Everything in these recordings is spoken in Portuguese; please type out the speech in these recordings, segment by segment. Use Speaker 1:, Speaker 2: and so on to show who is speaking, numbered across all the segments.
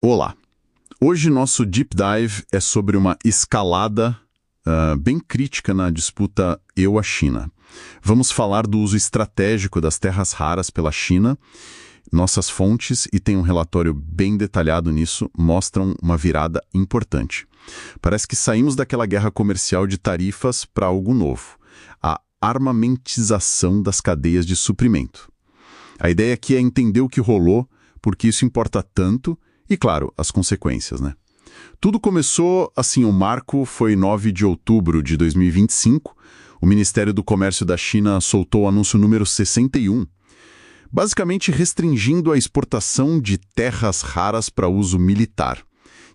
Speaker 1: Olá! Hoje nosso Deep Dive é sobre uma escalada bem crítica na disputa EU-China. Vamos falar do uso estratégico das terras raras pela China. Nossas fontes, e tem um relatório bem detalhado nisso, mostram uma virada importante. Parece que saímos daquela guerra comercial de tarifas para algo novo, a armamentização das cadeias de suprimento. A ideia aqui é entender o que rolou, por que isso importa tanto e, claro, as consequências, né? Tudo começou assim, o marco foi 9 de outubro de 2025. O Ministério do Comércio da China soltou o anúncio número 61, basicamente restringindo a exportação de terras raras para uso militar.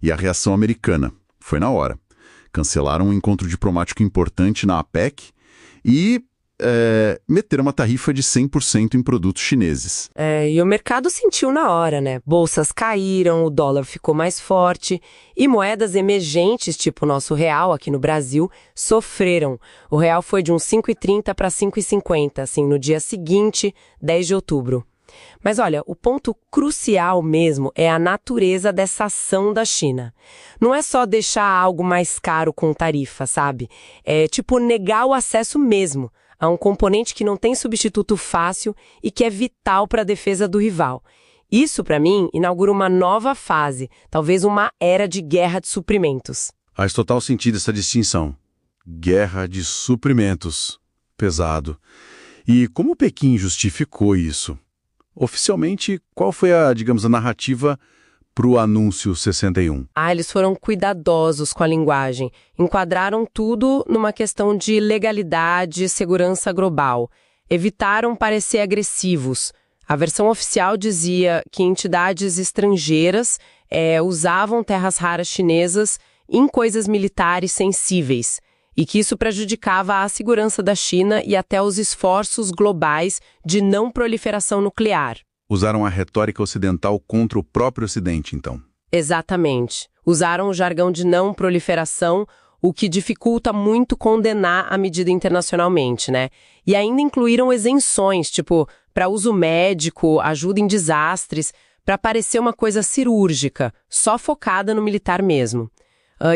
Speaker 1: E a reação americana foi na hora. Cancelaram um encontro diplomático importante na APEC e meteram uma tarifa de 100% em produtos chineses.
Speaker 2: E o mercado sentiu na hora, né? Bolsas caíram, o dólar ficou mais forte e moedas emergentes, tipo o nosso real aqui no Brasil, sofreram. O real foi de uns 5,30 para 5,50, assim, no dia seguinte, 10 de outubro. Mas olha, o ponto crucial mesmo é a natureza dessa ação da China. Não é só deixar algo mais caro com tarifa, sabe? É tipo negar o acesso mesmo a um componente que não tem substituto fácil e que é vital para a defesa do rival. Isso, para mim, inaugura uma nova fase, talvez uma era de guerra de suprimentos.
Speaker 3: Faz total sentido essa distinção. Guerra de suprimentos. Pesado. E como Pequim justificou isso? Oficialmente, qual foi a narrativa para o anúncio 61?
Speaker 2: Eles foram cuidadosos com a linguagem. Enquadraram tudo numa questão de legalidade e segurança global. Evitaram parecer agressivos. A versão oficial dizia que entidades estrangeiras usavam terras raras chinesas em coisas militares sensíveis e que isso prejudicava a segurança da China e até os esforços globais de não proliferação nuclear.
Speaker 3: Usaram a retórica ocidental contra o próprio Ocidente, então.
Speaker 2: Exatamente. Usaram o jargão de não proliferação, o que dificulta muito condenar a medida internacionalmente, né? E ainda incluíram isenções, tipo, para uso médico, ajuda em desastres, para parecer uma coisa cirúrgica, só focada no militar mesmo.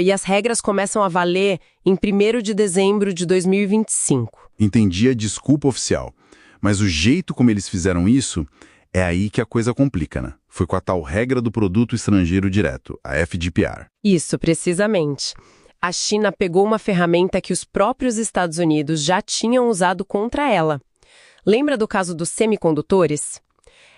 Speaker 2: E as regras começam a valer em 1º de dezembro de 2025.
Speaker 3: Entendi a desculpa oficial. Mas o jeito como eles fizeram isso é aí que a coisa complica, né? Foi com a tal regra do produto estrangeiro direto, a FDPR.
Speaker 2: Isso, precisamente. A China pegou uma ferramenta que os próprios Estados Unidos já tinham usado contra ela. Lembra do caso dos semicondutores?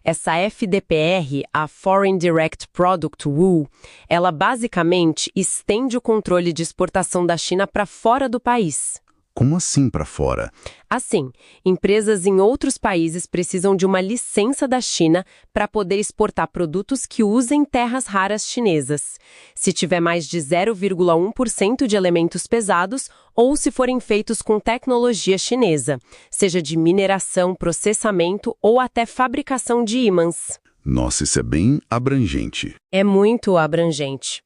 Speaker 2: Essa FDPR, a Foreign Direct Product Rule, ela basicamente estende o controle de exportação da China para fora do país.
Speaker 3: Como assim para fora?
Speaker 2: Assim, empresas em outros países precisam de uma licença da China para poder exportar produtos que usem terras raras chinesas. Se tiver mais de 0,1% de elementos pesados ou se forem feitos com tecnologia chinesa, seja de mineração, processamento ou até fabricação de ímãs.
Speaker 3: Nossa, isso é bem abrangente.
Speaker 2: É muito abrangente.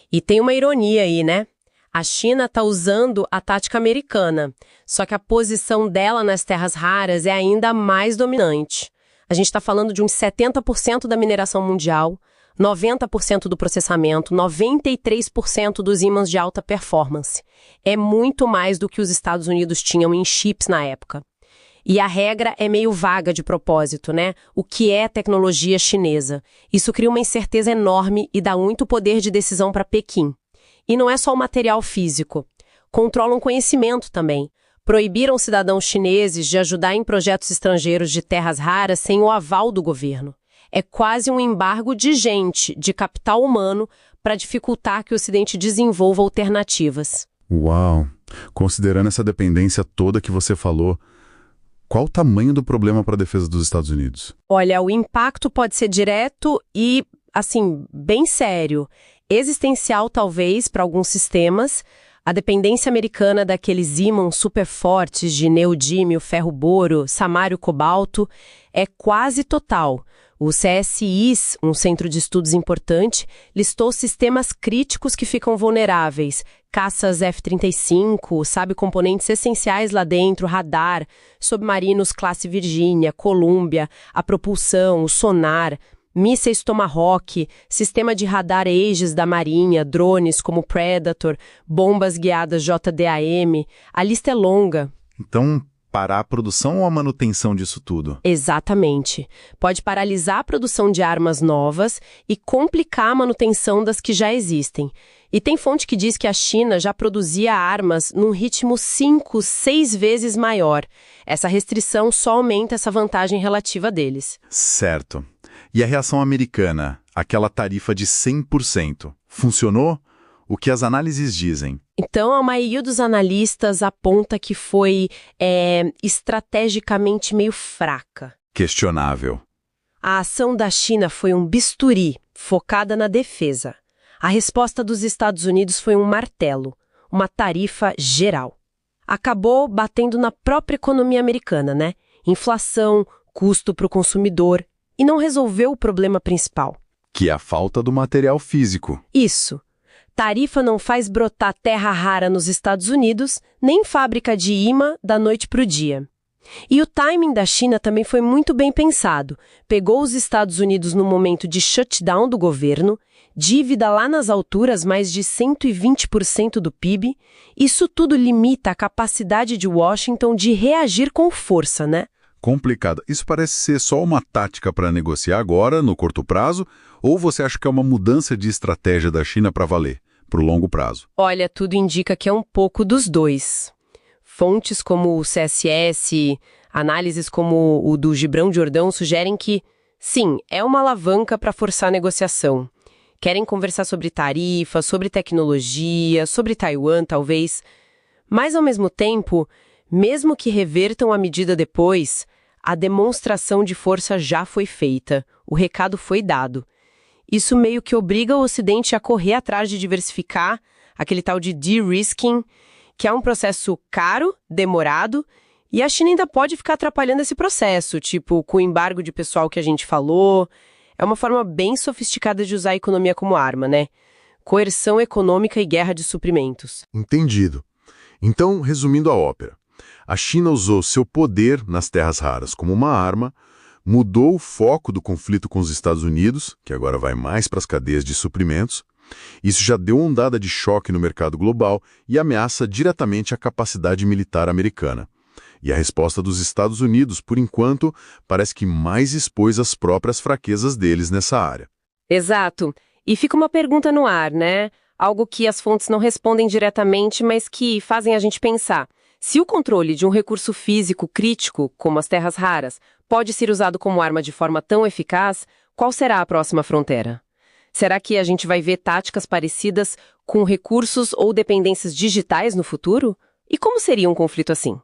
Speaker 2: E tem uma ironia aí, né? A China está usando a tática americana, só que a posição dela nas terras raras é ainda mais dominante. A gente está falando de uns 70% da mineração mundial, 90% do processamento, 93% dos ímãs de alta performance. É muito mais do que os Estados Unidos tinham em chips na época. E a regra é meio vaga de propósito, né? O que é tecnologia chinesa? Isso cria uma incerteza enorme e dá muito poder de decisão para Pequim. E não é só o material físico. Controlam conhecimento também. Proibiram cidadãos chineses de ajudar em projetos estrangeiros de terras raras sem o aval do governo. É quase um embargo de gente, de capital humano, para dificultar que o Ocidente desenvolva alternativas.
Speaker 3: Uau! Considerando essa dependência toda que você falou, qual o tamanho do problema para a defesa dos Estados Unidos?
Speaker 2: Olha, o impacto pode ser direto e, assim, bem sério. Existencial, talvez, para alguns sistemas. A dependência americana daqueles ímãs super fortes de neodímio, ferro-boro, samário, cobalto, é quase total. O CSIS, um centro de estudos importante, listou sistemas críticos que ficam vulneráveis. Caças F-35, sabe, componentes essenciais lá dentro, radar, submarinos classe Virgínia, Columbia, a propulsão, o sonar. mísseis Tomahawk, sistema de radar Aegis da Marinha, drones como Predator, bombas guiadas JDAM, a lista é longa.
Speaker 1: Então, parar a produção ou a manutenção disso tudo?
Speaker 2: Exatamente. Pode paralisar a produção de armas novas e complicar a manutenção das que já existem. E tem fonte que diz que a China já produzia armas num ritmo 5, 6 vezes maior. Essa restrição só aumenta essa vantagem relativa deles.
Speaker 1: Certo. E a reação americana, aquela tarifa de 100%, funcionou? O que as análises dizem?
Speaker 2: Então, a maioria dos analistas aponta que foi estrategicamente meio fraca.
Speaker 1: Questionável.
Speaker 2: A ação da China foi um bisturi, focada na defesa. A resposta dos Estados Unidos foi um martelo, uma tarifa geral. Acabou batendo na própria economia americana, né? Inflação, custo para o consumidor, e não resolveu o problema principal.
Speaker 1: Que é a falta do material físico.
Speaker 2: Isso. Tarifa não faz brotar terra rara nos Estados Unidos, nem fábrica de imã da noite para o dia. E o timing da China também foi muito bem pensado. Pegou os Estados Unidos no momento de shutdown do governo, dívida lá nas alturas, mais de 120% do PIB. Isso tudo limita a capacidade de Washington de reagir com força, né?
Speaker 1: Complicado. Isso parece ser só uma tática para negociar agora, no curto prazo, ou você acha que é uma mudança de estratégia da China para valer, para o longo prazo?
Speaker 2: Olha, tudo indica que é um pouco dos dois. Fontes como o CSS, análises como o do Gibrão Jordão sugerem que, sim, é uma alavanca para forçar a negociação. Querem conversar sobre tarifa, sobre tecnologia, sobre Taiwan, talvez. Mas, ao mesmo tempo, mesmo que revertam a medida depois, a demonstração de força já foi feita, o recado foi dado. Isso meio que obriga o Ocidente a correr atrás de diversificar, aquele tal de de-risking, que é um processo caro, demorado, e a China ainda pode ficar atrapalhando esse processo, tipo com o embargo de pessoal que a gente falou. É uma forma bem sofisticada de usar a economia como arma, né? Coerção econômica e guerra de suprimentos.
Speaker 1: Entendido. Então, resumindo a ópera, a China usou seu poder nas terras raras como uma arma, mudou o foco do conflito com os Estados Unidos, que agora vai mais para as cadeias de suprimentos. Isso já deu ondada de choque no mercado global e ameaça diretamente a capacidade militar americana. E a resposta dos Estados Unidos, por enquanto, parece que mais expôs as próprias fraquezas deles nessa área.
Speaker 2: Exato. E fica uma pergunta no ar, né? Algo que as fontes não respondem diretamente, mas que fazem a gente pensar. Se o controle de um recurso físico crítico, como as terras raras, pode ser usado como arma de forma tão eficaz, qual será a próxima fronteira? Será que a gente vai ver táticas parecidas com recursos ou dependências digitais no futuro? E como seria um conflito assim?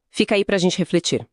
Speaker 2: Fica aí pra gente refletir.